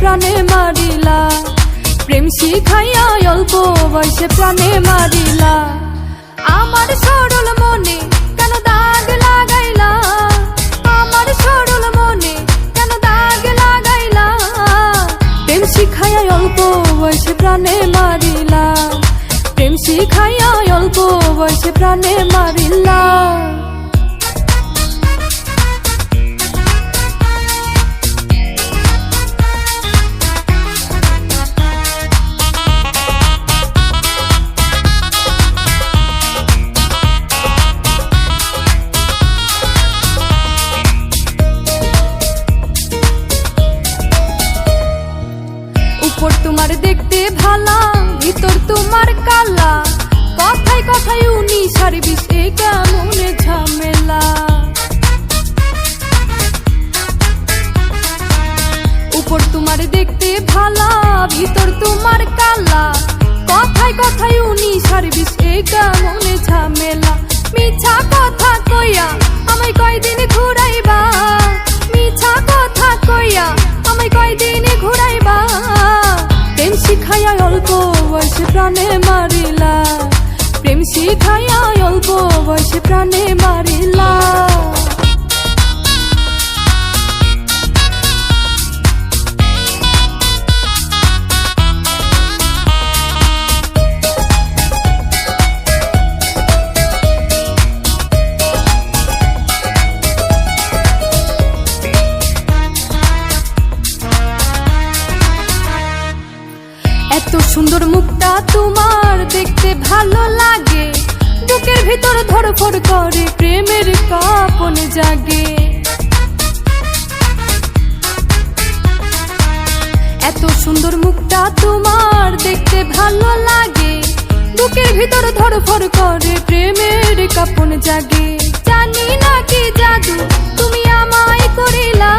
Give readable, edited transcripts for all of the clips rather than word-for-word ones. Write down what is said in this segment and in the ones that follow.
প্রাণে মারিলা প্রেম শিখাইয়া অল্প বয়সে প্রাণে মারিলা আমার সরল মনে কেন দাগ লাগাইলা আমার সরল মনে কেন দাগ লাগাইলা প্রেম শিখাইয়া অল্প বয়সে প্রাণে মারিলা প্রেম শিখাইয়া অল্প বয়সে প্রাণে মারিলা উপর তোমার দেখতে ভালা ভিতর তোমার কালা কথায় কথায় 19 আর 20 এ কেমন ঝামেলা উপর তোমার দেখতে ভালা ভিতর তোমার কালা কথায় কথায় 19 আর 20 এ কেমন ঝামেলা মিছা কথা কইয়া আমায় কয়দিন ঘুরাইবা মিছা কথা কইয়া আমায় কয়দিন ঘুরাইবা প্রেম শিখাইয়া অল্প বয়সে প্রাণে মারিলা প্রেম শিখাইয়া অল্প বয়সে প্রাণে মারিলা এত সুন্দর মুখটা তোমার দেখতে ভালো লাগে বুকের ভিতর ধড়ফড় করে প্রেমের কাঁপন জাগে এত সুন্দর মুখটা তোমার দেখতে ভালো লাগে বুকের ভিতর ধড়ফড় করে প্রেমের কাঁপন জাগে জানি না কি জাদু তুমি আমায় করিলা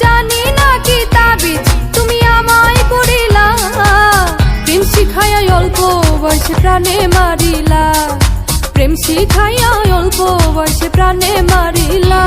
জানি না কি তাবিজ তুমি আমায় করিলা প্রেম শিখাইয়া অল্প বয়সে প্রাণে মারিলা প্রেম শিখাইয়া অল্প বয়সে প্রাণে মারিলা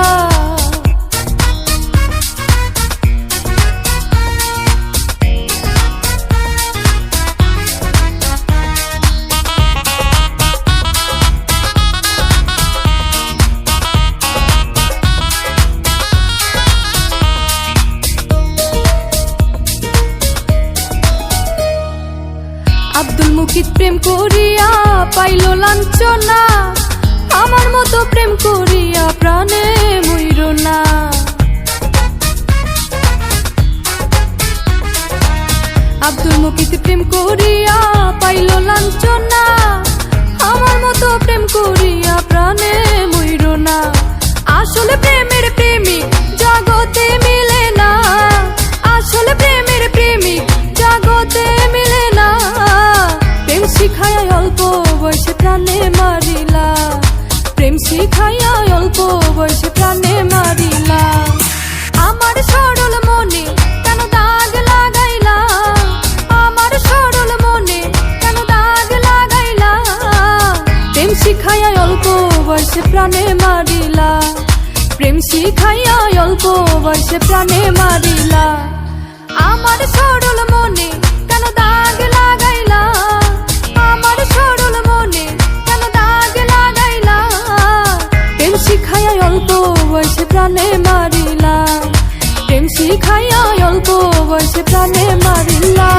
আব্দুল মুকিত প্রেম করিয়া পাইল লাঞ্ছনা আমার মতো প্রেম করিয়া প্রাণে মইর না আব্দুল মুকিত প্রেম করিয়া পাইল লাঞ্ছনা আমার মতো প্রেম করিয়া প্রাণে মইর না আসলে প্রেমের প্রেমিক জগতে মিলে না আসলে প্রেমের প্রেমিক জগতে মিলে না প্রেম শিখাইয়া অল্প বয়সে প্রাণে মারিলা প্রেম শিখাইয়া অল্প বয়সে প্রাণে মারিলা আমার সরল মনে কেন দাগ লাগাইলা আমার সরল মনে কেন দাগ লাগাইলা প্রেম শিখাইয়া অল্প বয়সে প্রাণে মারিলা প্রেম শিখাইয়া অল্প বয়সে প্রাণে মারিলা আমার সরল মনে কেন দাগ লাগাইলা আমার সরল মনে কেন দাগ লাগাইলা প্রেম শিখাইয়া অল্প বয়সে প্রাণে মারিলা প্রেম শিখাইয়া অল্প বয়সে প্রাণে মারিলা।